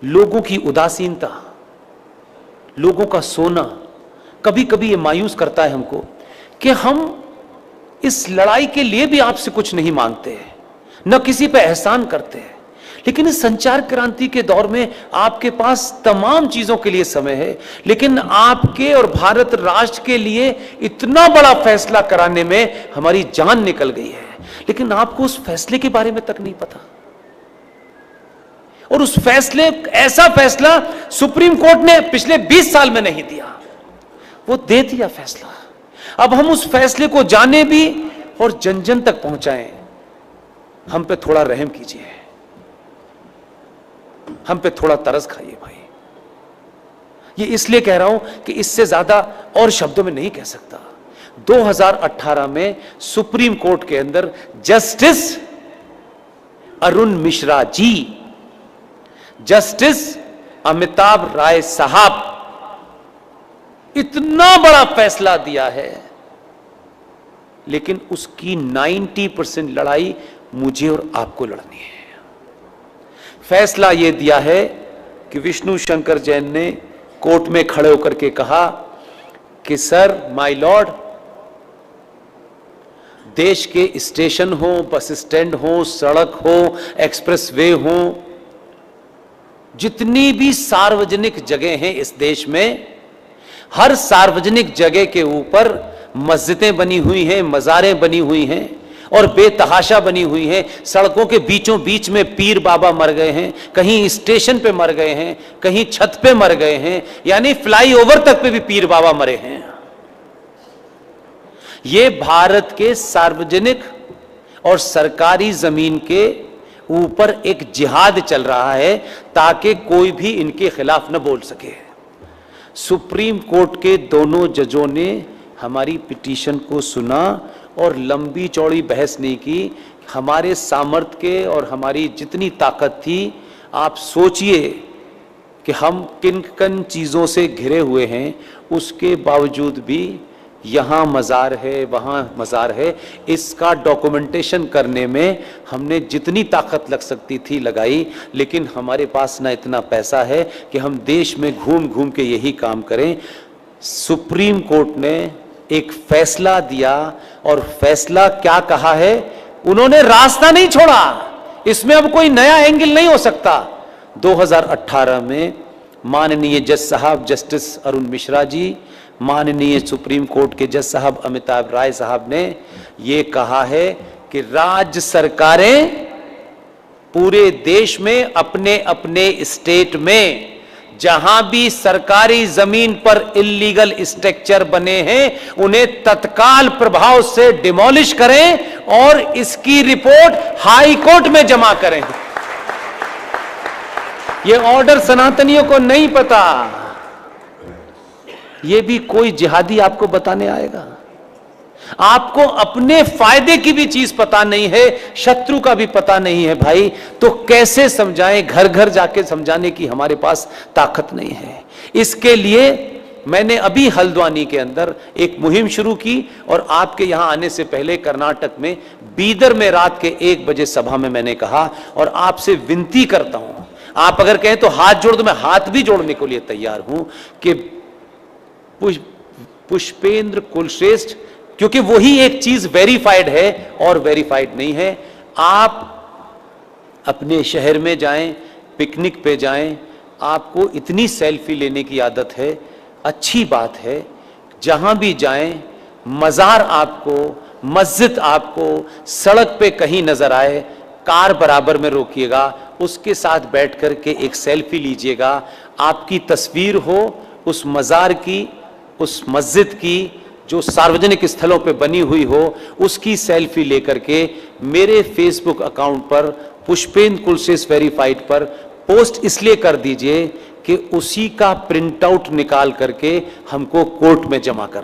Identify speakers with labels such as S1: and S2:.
S1: लोगों की उदासीनता, लोगों का सोना कभी कभी ये मायूस करता है हमको कि हम इस लड़ाई के लिए भी आपसे कुछ नहीं मांगते हैं, न किसी पे एहसान करते हैं, लेकिन इस संचार क्रांति के दौर में आपके पास तमाम चीजों के लिए समय है, लेकिन आपके और भारत राष्ट्र के लिए इतना बड़ा फैसला कराने में हमारी जान निकल गई है, लेकिन आपको उस फैसले के बारे में तक नहीं पता। और उस फैसले, ऐसा फैसला सुप्रीम कोर्ट ने पिछले 20 साल में नहीं दिया, वो दे दिया फैसला। अब हम उस फैसले को जाने भी और जन जन तक पहुंचाएं। हम पे थोड़ा रहम कीजिए, हम पे थोड़ा तरस खाइए भाई। ये इसलिए कह रहा हूं कि इससे ज्यादा और शब्दों में नहीं कह सकता। 2018 में सुप्रीम कोर्ट के अंदर जस्टिस अरुण मिश्रा जी, जस्टिस अमिताभ राय साहब इतना बड़ा फैसला दिया है, लेकिन उसकी 90% लड़ाई मुझे और आपको लड़नी है। फैसला यह दिया है कि विष्णु शंकर जैन ने कोर्ट में खड़े होकर के कहा कि सर, माय लॉर्ड, देश के स्टेशन हो, बस स्टैंड हो, सड़क हो, एक्सप्रेसवे हो, जितनी भी सार्वजनिक जगह हैं इस देश में, हर सार्वजनिक जगह के ऊपर मस्जिदें बनी हुई हैं, मज़ारें बनी हुई हैं और बेतहाशा बनी हुई हैं। सड़कों के बीचों बीच में पीर बाबा मर गए हैं, कहीं स्टेशन पे मर गए हैं, कहीं छत पे मर गए हैं, यानी फ्लाईओवर तक पे भी पीर बाबा मरे हैं। ये भारत के सार्वजनिक और सरकारी जमीन के ऊपर एक जिहाद चल रहा है ताकि कोई भी इनके खिलाफ न बोल सके। सुप्रीम कोर्ट के दोनों जजों ने हमारी पिटीशन को सुना और लंबी चौड़ी बहस नहीं की। हमारे सामर्थ्य के और हमारी जितनी ताकत थी, आप सोचिए कि हम किन किन चीज़ों से घिरे हुए हैं, उसके बावजूद भी यहाँ मज़ार है, वहाँ मज़ार है, इसका डॉक्यूमेंटेशन करने में हमने जितनी ताकत लग सकती थी लगाई, लेकिन हमारे पास ना इतना पैसा है कि हम देश में घूम घूम के यही काम करें। सुप्रीम कोर्ट ने एक फैसला दिया और फैसला क्या कहा है, उन्होंने रास्ता नहीं छोड़ा, इसमें अब कोई नया एंगल नहीं हो सकता। 2018 में माननीय जज साहब जस्टिस अरुण मिश्रा जी, माननीय सुप्रीम कोर्ट के जज साहब अमिताभ राय साहब ने ये कहा है कि राज्य सरकारें पूरे देश में अपने अपने स्टेट में जहां भी सरकारी जमीन पर इल्लीगल स्ट्रक्चर बने हैं, उन्हें तत्काल प्रभाव से डिमोलिश करें और इसकी रिपोर्ट हाई कोर्ट में जमा करें। यह ऑर्डर सनातनियों को नहीं पता, ये भी कोई जिहादी आपको बताने आएगा। आपको अपने फायदे की भी चीज पता नहीं है, शत्रु का भी पता नहीं है भाई, तो कैसे समझाएं? घर घर जाके समझाने की हमारे पास ताकत नहीं है। इसके लिए मैंने अभी हल्द्वानी के अंदर एक मुहिम शुरू की और आपके यहां आने से पहले कर्नाटक में बीदर में रात के 1 बजे सभा में मैंने कहा, और आपसे विनती करता हूं, आप अगर कहें तो हाथ जोड़ दो, मैं हाथ भी जोड़ने के लिए तैयार हूं कि पुष्पेंद्र कुलश्रेष्ठ, क्योंकि वही एक चीज वेरीफाइड है और वेरीफाइड नहीं है। आप अपने शहर में जाएं, पिकनिक पे जाएं, आपको इतनी सेल्फी लेने की आदत है, अच्छी बात है। जहां भी जाएं, मज़ार आपको, मस्जिद आपको सड़क पे कहीं नजर आए, कार बराबर में रोकिएगा, उसके साथ बैठ कर के एक सेल्फी लीजिएगा। आपकी तस्वीर हो उस मज़ार की, उस मस्जिद की जो सार्वजनिक स्थलों पे बनी हुई हो, उसकी सेल्फी लेकर के मेरे फेसबुक अकाउंट पर पुष्पेंद्र कुलश्रेष्ठ वेरीफाइड पर पोस्ट इसलिए कर दीजिए कि उसी का प्रिंट आउट निकाल करके हमको कोर्ट में जमा करना।